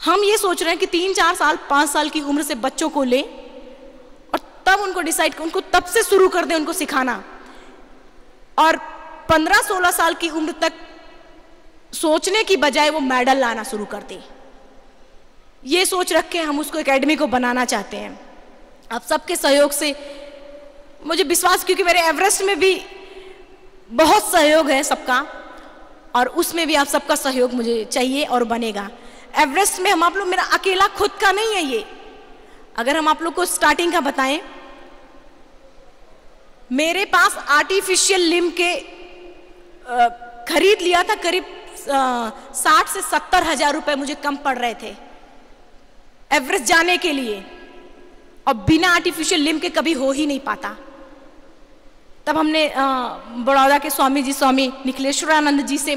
हम ये सोच रहे हैं कि 3-4 साल 5 साल की उम्र से बच्चों को लें और तब उनको डिसाइड, उनको तब से शुरू कर दें उनको सिखाना, और 15-16 साल की उम्र तक सोचने की बजाय वो मेडल लाना शुरू कर दें। ये सोच रख के हम उसको एकेडमी को बनाना चाहते हैं। आप सबके सहयोग से मुझे विश्वास, क्योंकि मेरे एवरेस्ट में भी बहुत सहयोग है सबका, और उसमें भी आप सबका सहयोग मुझे चाहिए और बनेगा। एवरेस्ट में हम आप लोग, मेरा अकेला खुद का नहीं है ये। अगर हम आप लोग को स्टार्टिंग का बताएं, मेरे पास आर्टिफिशियल लिम्ब के खरीद लिया था, करीब 60 से 70 हजार रुपए मुझे कम पड़ रहे थे एवरेस्ट जाने के लिए, और बिना आर्टिफिशियल लिम्ब के कभी हो ही नहीं पाता। तब हमने बड़ौदा के स्वामी जी, स्वामी निखिलेश्वरानंद जी से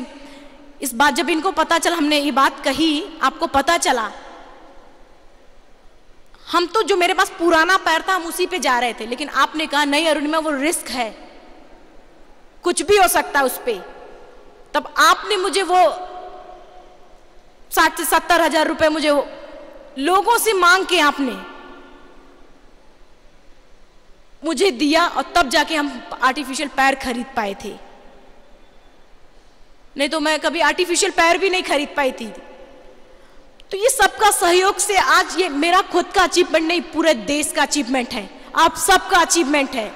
इस बात, जब इनको पता चला, हमने ये बात कही, आपको पता चला, हम तो जो मेरे पास पुराना पैर था हम उसी पे जा रहे थे, लेकिन आपने कहा नहीं अरुणिमा, वो रिस्क है, कुछ भी हो सकता है उस पे। तब आपने मुझे वो 60 से 70 हजार रुपए मुझे लोगों से मांग के आपने मुझे दिया, और तब जाके हम आर्टिफिशियल पैर खरीद पाए थे। नहीं तो मैं कभी आर्टिफिशियल पैर भी नहीं खरीद पाई थी। तो ये सबका सहयोग से आज ये मेरा खुद का अचीवमेंट नहीं, पूरे देश का अचीवमेंट है, आप सबका अचीवमेंट है।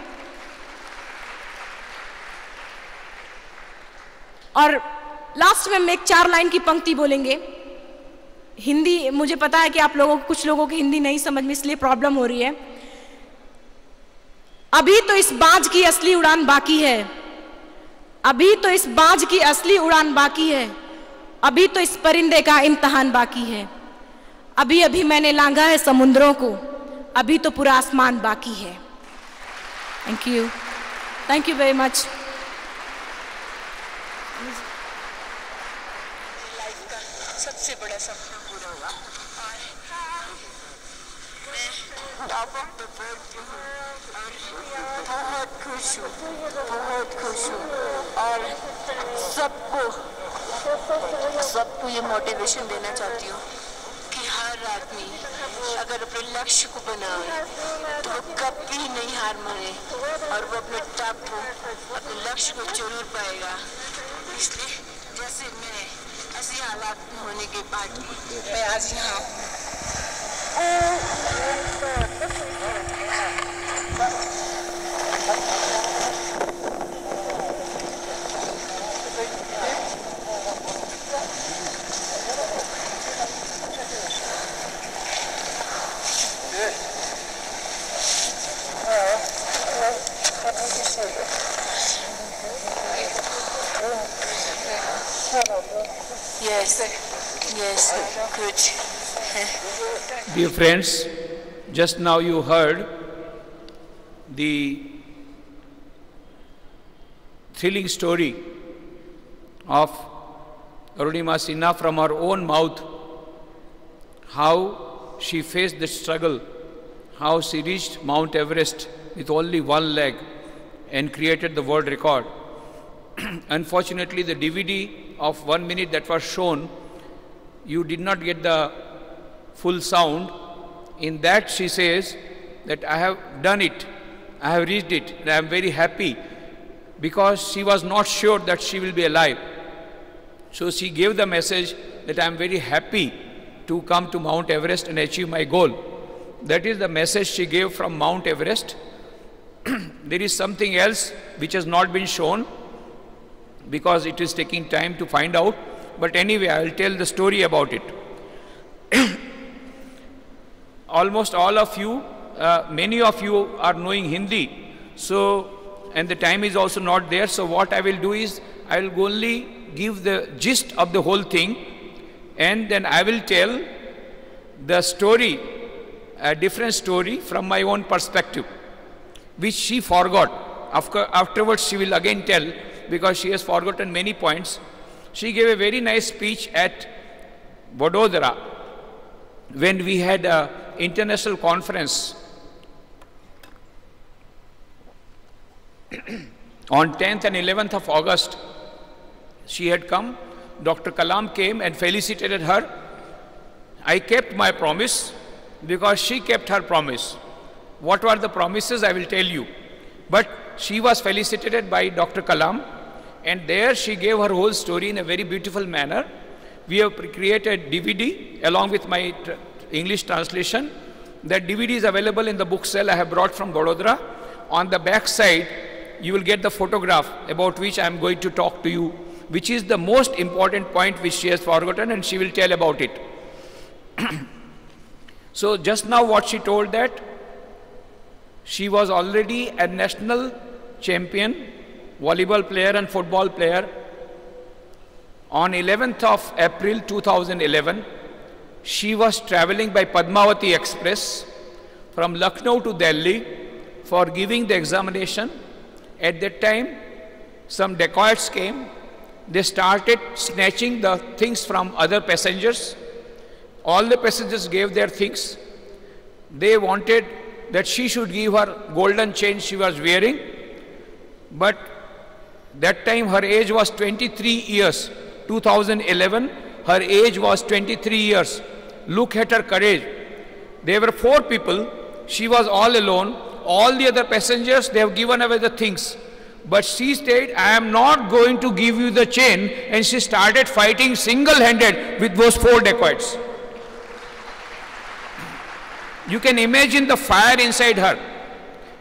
और लास्ट में हम एक 4 लाइन की पंक्ति बोलेंगे। हिंदी मुझे पता है कि आप लोगों, कुछ लोगों की हिंदी नहीं समझ में, इसलिए प्रॉब्लम हो रही है। अभी तो इस बाज की असली उड़ान बाकी है, अभी तो इस बाज की असली उड़ान बाकी है, अभी तो इस परिंदे का इम्तिहान बाकी है, अभी अभी मैंने लांघा है समुद्रों को, अभी तो पूरा आसमान बाकी है। Thank you very much. सबसे बड़ा सपना पूरा हुआ और मैं टॉप ऑफ द वर्ल्ड और बहुत खुश हूँ, बहुत खुश हूँ। और सबको ये मोटिवेशन देना चाहती हूँ कि हर आदमी अगर अपने लक्ष्य को बनाए तो वो कभी नहीं हार माने और वो अपने टॉप को, अपने लक्ष्य को जरूर पाएगा। इसलिए जैसे मैं ऐसे हालात में होने के बाद मैं आज यहाँ Yes, good. Dear friends, just now you heard the thrilling story of ARUNIMA SINHA from her own mouth, how she faced the struggle, how she reached Mount Everest with only one leg and created the world record. Unfortunately, the DVD of 1 minute that was shown, you did not get the full sound. In that she says that I have done it, I have reached it, and I am very happy, because she was not sure that she will be alive. So she gave the message that I am very happy to come to Mount Everest and achieve my goal. That is the message she gave from Mount Everest. There is something else which has not been shown, because it is taking time to find out. But anyway, I will tell the story about it. Almost all of you, many of you are knowing Hindi. So, and the time is also not there. So what I will do is, I will only give the gist of the whole thing, and then I will tell the story, a different story from my own perspective, which she forgot. Afterwards she will again tell, because she has forgotten many points. She gave a very nice speech at Vadodara when we had an international conference on 10th and 11th of August. She had come, Dr. Kalam came and felicitated her, I kept my promise because she kept her promise. What were the promises? I will tell you. But she was felicitated by Dr. Kalam, and there she gave her whole story in a very beautiful manner. We have created DVD along with my English translation. That DVD is available in the book sale I have brought from Vadodara. On the back side, you will get the photograph about which I am going to talk to you, which is the most important point which she has forgotten, and she will tell about it. So just now what she told, that she was already a national champion, volleyball player and football player. On 11th of April 2011, she was traveling by Padmavati Express from Lucknow to Delhi for giving the examination. At that time, some dacoits came. They started snatching the things from other passengers. All the passengers gave their things. They wanted that she should give her golden chain she was wearing. But that time her age was 23 years. 2011, her age was 23 years. Look at her courage. There were 4 people. She was all alone. All the other passengers, they have given away the things. But she said, I am not going to give you the chain. And she started fighting single-handed with those 4 dacoits. You can imagine the fire inside her.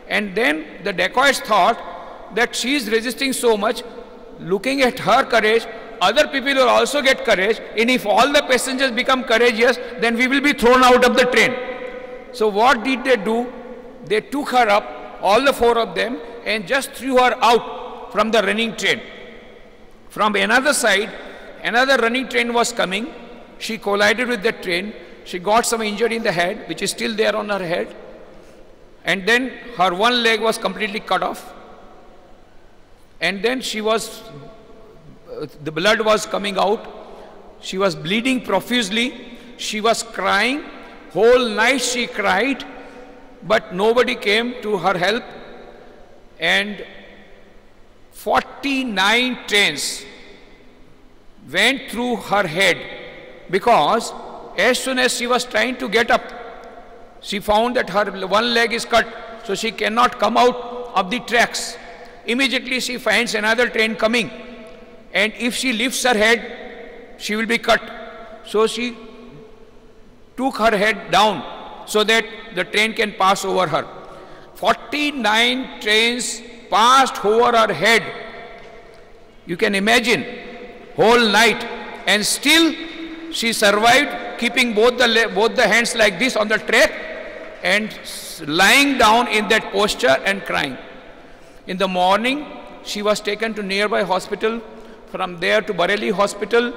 And then the dacoits thought that she is resisting so much. Looking at her courage, other people will also get courage. And if all the passengers become courageous, then we will be thrown out of the train. So what did they do? They took her up, all the 4 of them, and just threw her out from the running train. From another side, another running train was coming. She collided with that train. She got some injury in the head, which is still there on her head. And then her one leg was completely cut off. And then the blood was coming out. She was bleeding profusely. She was crying. Whole night she cried, but nobody came to her help. And 49 trains went through her head, because as soon as she was trying to get up, she found that her one leg is cut, so she cannot come out of the tracks. Immediately she finds another train coming, and if she lifts her head, she will be cut. So she took her head down so that the train can pass over her. 49 trains passed over her head. You can imagine, whole night, and still she survived, keeping both the hands like this on the track and lying down in that posture and crying. In the morning, she was taken to nearby hospital, from there to Bareilly hospital,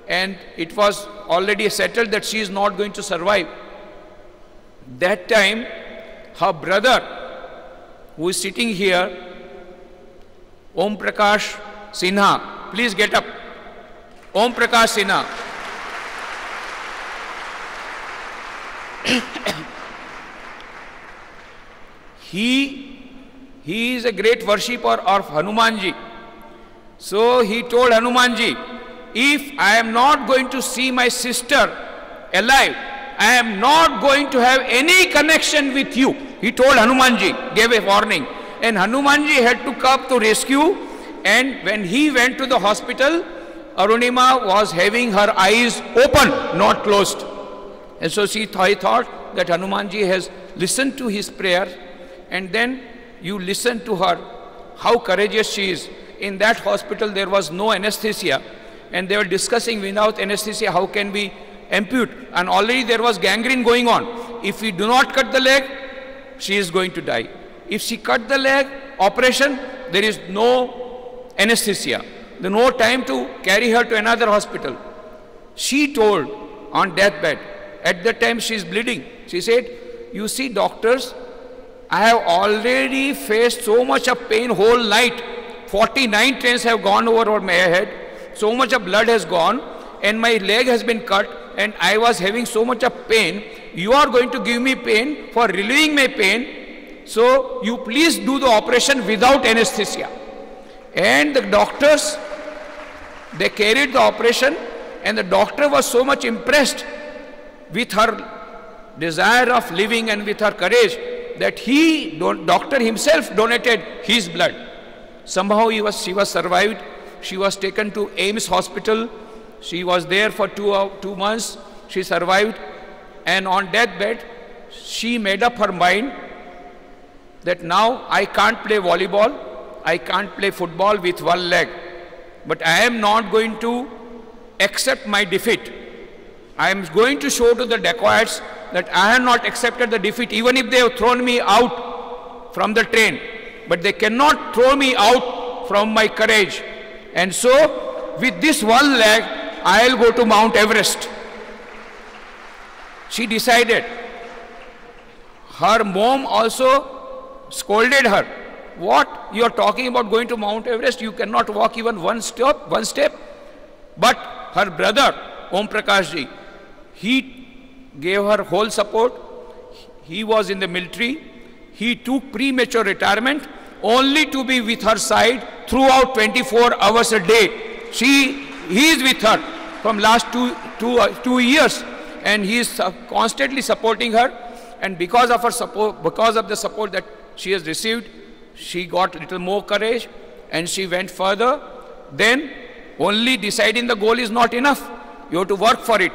and it was already settled that she is not going to survive. That time, her brother, who is sitting here, Om Prakash Sinha, please get up. Om Prakash Sinha. He is a great worshipper of Hanumanji. So he told Hanumanji, if I am not going to see my sister alive, I am not going to have any connection with you. He told Hanumanji, gave a warning. And Hanumanji had to come to rescue. And when he went to the hospital, Arunima was having her eyes open, not closed. And so he thought that Hanumanji has listened to his prayer. And then you listen to her, how courageous she is. In that hospital, there was no anesthesia. And they were discussing, without anesthesia, how can we ampute? And already there was gangrene going on. If we do not cut the leg, she is going to die. If she cut the leg, operation, there is no anesthesia. There is no time to carry her to another hospital. She told on deathbed, at that time she is bleeding. She said, you see doctors, I have already faced so much of pain whole night. 49 trains have gone over my head. So much of blood has gone and my leg has been cut and I was having so much of pain. You are going to give me pain for relieving my pain. So you please do the operation without anesthesia. And the doctors, they carried the operation and the doctor was so much impressed with her desire of living and with her courage, that doctor himself donated his blood. Somehow she was survived. She was taken to AIMS hospital. She was there for 2 months. She survived. And on deathbed, she made up her mind that now I can't play volleyball, I can't play football with one leg, but I am not going to accept my defeat. I am going to show to the dacoits that I have not accepted the defeat, even if they have thrown me out from the train, but they cannot throw me out from my courage. And so, with this one leg, I'll go to Mount Everest. She decided. Her mom also scolded her. What? You are talking about going to Mount Everest? You cannot walk even one step. But her brother, Om Prakash ji, he gave her whole support. He was in the military. He took premature retirement only to be with her side throughout 24 hours a day. He is with her from last two years, and he is constantly supporting her. And because of her support, because of the support that she has received, she got a little more courage and she went further. Then only deciding the goal is not enough. You have to work for it.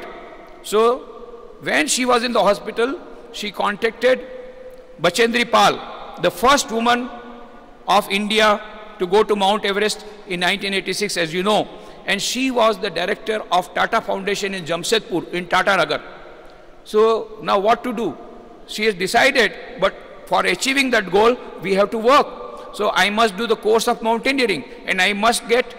So when she was in the hospital, she contacted Bachendri Pal, the first woman of India to go to Mount Everest in 1986, as you know. And she was the director of Tata Foundation in Jamshedpur, in Tata Nagar. So now what to do? She has decided, but for achieving that goal, we have to work. So I must do the course of mountaineering, and I must get,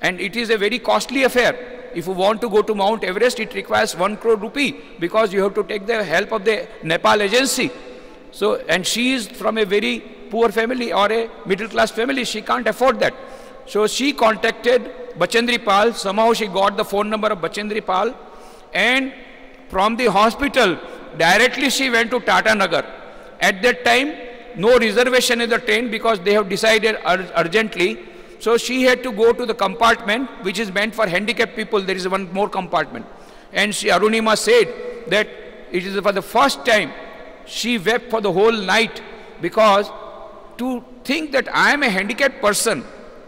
and it is a very costly affair. If you want to go to Mount Everest, it requires 1 crore rupee, because you have to take the help of the Nepal agency. So, and she is from a very poor family or a middle class family, she can't afford that. So she contacted Bachendri Pal, somehow she got the phone number of Bachendri Pal, and from the hospital, directly she went to Tata Nagar. At that time, no reservation in the train because they have decided urgently. So she had to go to the compartment which is meant for handicapped people. There is one more compartment. And Arunima said that it is for the first time she wept for the whole night, because to think that I am a handicapped person,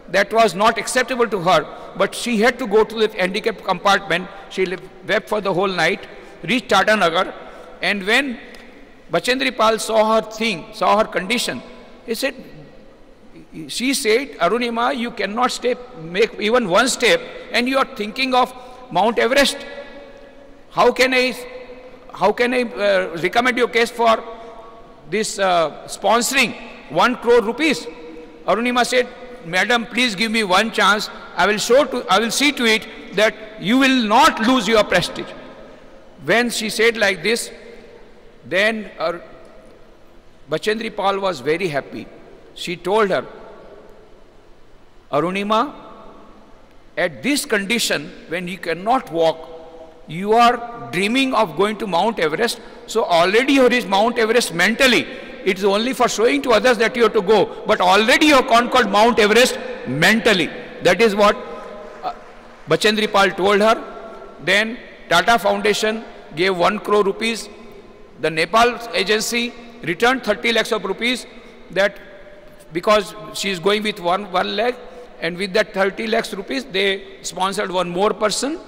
that was not acceptable to her. But she had to go to the handicapped compartment. She wept for the whole night, reached Tata Nagar. And when Bachendri Pal saw her condition, she said, Arunima, you cannot make even one step, and you are thinking of Mount Everest. How can I recommend your case for this sponsoring 1 crore rupees? Arunima said, Madam, please give me one chance. I will see to it that you will not lose your prestige. When she said like this, then Bachendri Pal was very happy. She told her, Arunima, at this condition, when you cannot walk, you are dreaming of going to Mount Everest. So already you have reached Mount Everest mentally. It is only for showing to others that you have to go. But already you have conquered Mount Everest mentally. That is what Bachendri Pal told her. Then Tata Foundation gave 1 crore rupees. The Nepal agency returned 30 lakhs of rupees, that because she is going with one leg, and with that 30 lakhs rupees they sponsored one more person,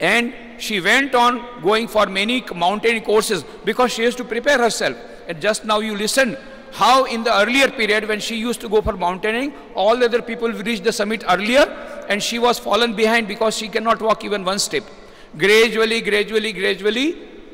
and she went on going for many mountain courses because she has to prepare herself. And just now you listened how in the earlier period when she used to go for mountaineering, all the other people reached the summit earlier and she was fallen behind because she cannot walk even one step. Gradually,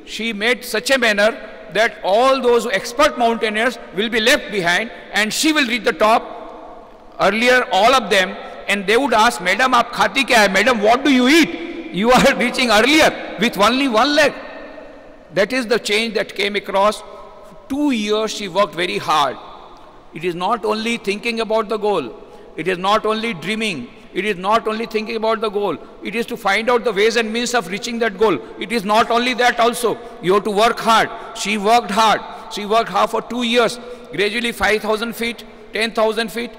she made such a manner that all those expert mountaineers will be left behind and she will reach the top earlier, all of them, and they would ask, Madam, aap khati kya hai? Madam, what do you eat? You are reaching earlier with only one leg. That is the change that came across. 2 years she worked very hard. It is not only thinking about the goal. It is not only dreaming. It is not only thinking about the goal. It is to find out the ways and means of reaching that goal. It is not only that also. You have to work hard. She worked hard. She worked hard for 2 years. Gradually 5,000 feet, 10,000 feet.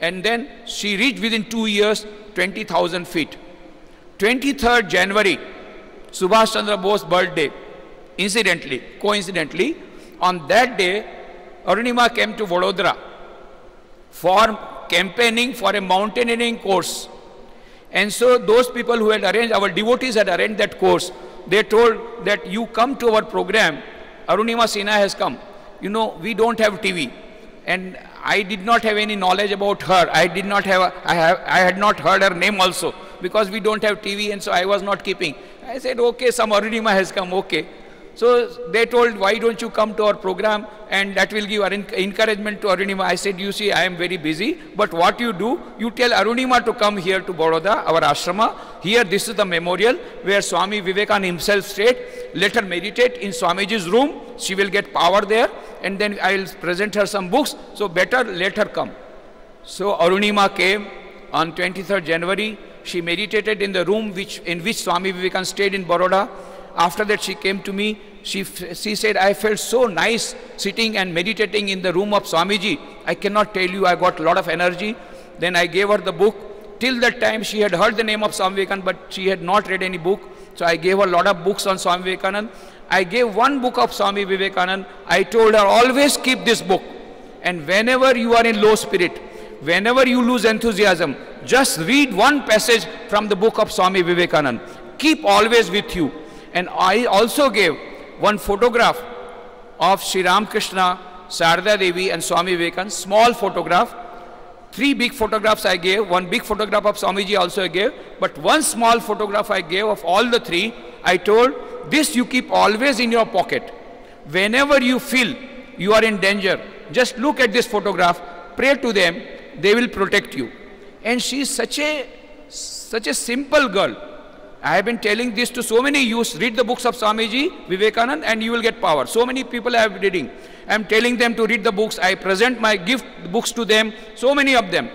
And then she reached within 2 years 20,000 feet. 23rd January, Subhash Chandra Bose's birthday. Incidentally, coincidentally, on that day, Arunima came to Vadodara for campaigning for a mountaineering course. And so those people who had arranged, our devotees had arranged that course, they told that you come to our program, Arunima Sinha has come. You know, we don't have TV. And I did not have any knowledge about her. I had not heard her name also, because we don't have TV, and so I was not keeping. I said, okay, some Arunima has come, okay. So they told, why don't you come to our program, and that will give encouragement to Arunima. I said, you see, I am very busy, but what you do, you tell Arunima to come here to Baroda, our ashrama. Here, this is the memorial where Swami Vivekananda himself stayed. Let her meditate in Swamiji's room. She will get power there, and then I will present her some books. So better let her come. So Arunima came on 23rd January. She meditated in the room in which Swami Vivekananda stayed in Baroda. After that, she came to me. She said, I felt so nice sitting and meditating in the room of Swamiji. I cannot tell you, I got a lot of energy. Then I gave her the book. Till that time, she had heard the name of Swami Vivekananda, but she had not read any book. So I gave her a lot of books on Swami Vivekananda. I gave one book of Swami Vivekananda. I told her, always keep this book. And whenever you are in low spirit, whenever you lose enthusiasm, just read one passage from the book of Swami Vivekananda. Keep always with you. And I also gave one photograph of Sri Ramakrishna, Sarada Devi and Swami Vivekananda, small photograph. 3 big photographs I gave, one big photograph of Swamiji also I gave, but one small photograph I gave of all the 3. I told, this you keep always in your pocket. Whenever you feel you are in danger, just look at this photograph, pray to them, they will protect you. And she is such a simple girl. I have been telling this to so many youths, read the books of Swamiji, Vivekananda, and you will get power. So many people I have been reading. I am telling them to read the books. I present my gift books to them, so many of them.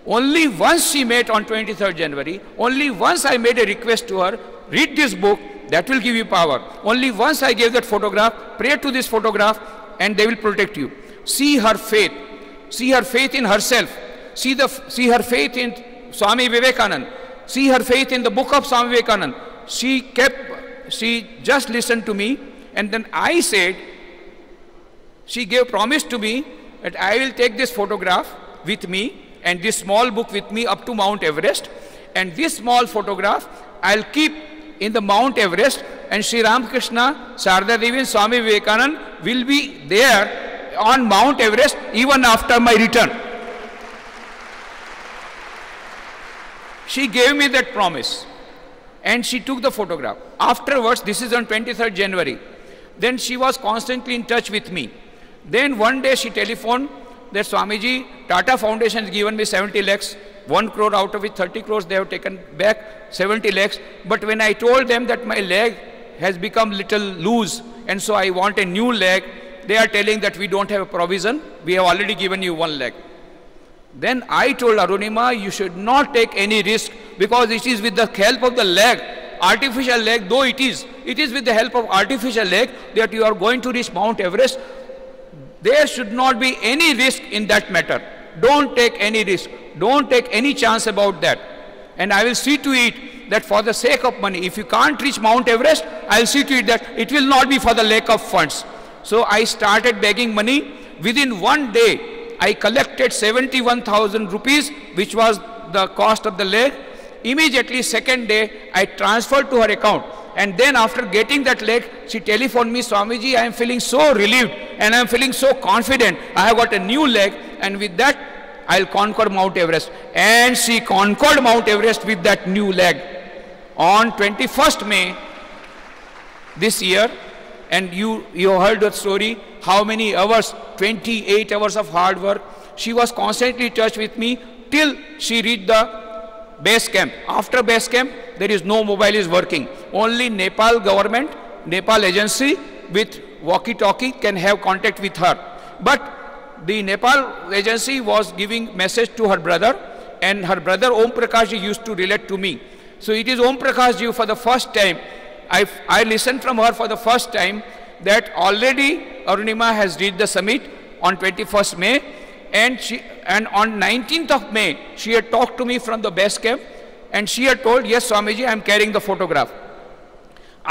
Only once she met on 23rd January, only once I made a request to her, read this book, that will give you power. Only once I gave that photograph, pray to this photograph, and they will protect you. See her faith in herself, see her faith in Swami Vivekananda, see her faith in the book of Swami Vivekananda. She just listened to me, and then I said, she gave promise to me that I will take this photograph with me and this small book with me up to Mount Everest, and this small photograph I'll keep in the Mount Everest, and Sri Ramakrishna, Sarada Devi and Swami Vivekananda will be there on Mount Everest even after my return. She gave me that promise, and she took the photograph. Afterwards, this is on 23rd January, then she was constantly in touch with me. Then one day she telephoned that Swamiji, Tata Foundation has given me 70 lakhs, 1 crore out of it, 30 crores they have taken back, 70 lakhs. But when I told them that my leg has become little loose, and so I want a new leg, they are telling that we don't have a provision, we have already given you 1 leg. Then I told Arunima, you should not take any risk, because it is with the help of the leg, artificial leg, though it is with the help of artificial leg that you are going to reach Mount Everest. There should not be any risk in that matter. Don't take any risk. Don't take any chance about that. And I will see to it that for the sake of money, if you can't reach Mount Everest, I will see to it that it will not be for the lack of funds. So I started begging money. Within 1 day, I collected 71,000 rupees, which was the cost of the leg. Immediately, second day, I transferred to her account. And then after getting that leg, she telephoned me, Swamiji, I am feeling so relieved and I am feeling so confident. I have got a new leg, and with that, I'll conquer Mount Everest. And she conquered Mount Everest with that new leg. On 21st May this year, and you heard that story, how many hours, 28 hours of hard work. She was constantly in touch with me till she reached the base camp. After base camp, there is no mobile is working. Only Nepal government, Nepal agency with walkie-talkie can have contact with her. But the Nepal agency was giving message to her brother, and her brother Om Prakash ji used to relate to me. So it is Om Prakash ji for the first time, I listened from her for the first time that already Arunima has reached the summit on 21st May, and on 19th of May, she had talked to me from the base camp, and she had told, yes, Swamiji, I am carrying the photograph.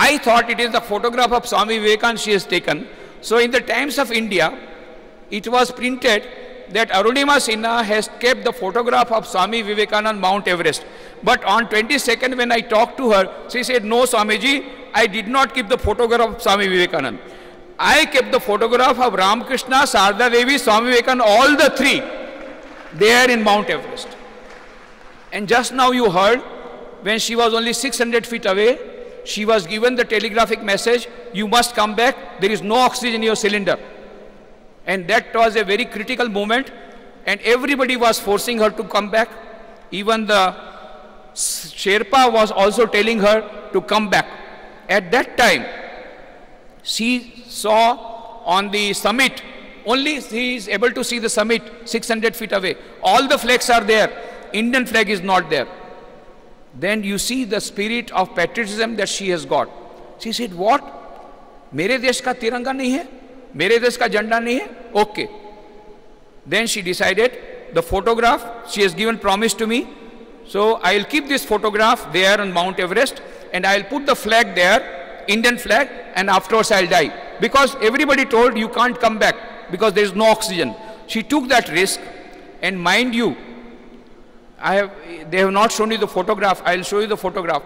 I thought it is the photograph of Swami Vivekananda she has taken. So in the Times of India, it was printed that Arunima Sinha has kept the photograph of Swami Vivekananda Mount Everest. But on 22nd, when I talked to her, she said, no, Swamiji, I did not keep the photograph of Swami Vivekananda. I kept the photograph of Ramakrishna, Sarada Devi, Swami Vivekananda, all the three, there in Mount Everest. And just now you heard, when she was only 600 feet away, she was given the telegraphic message, you must come back, there is no oxygen in your cylinder. And that was a very critical moment, and everybody was forcing her to come back. Even the Sherpa was also telling her to come back. At that time, she saw on the summit, only she is able to see the summit 600 feet away. All the flags are there, Indian flag is not there. Then you see the spirit of patriotism that she has got. She said, what? मेरे देश का तिरंगा नहीं है? मेरे देश का झंडा नहीं है? Okay. Then she decided, the photograph, she has given promise to me. So I'll keep this photograph there on Mount Everest, and I'll put the flag there, Indian flag, and afterwards I'll die. Because everybody told you can't come back because there is no oxygen. She took that risk, and mind you, they have not shown you the photograph. I'll show you the photograph.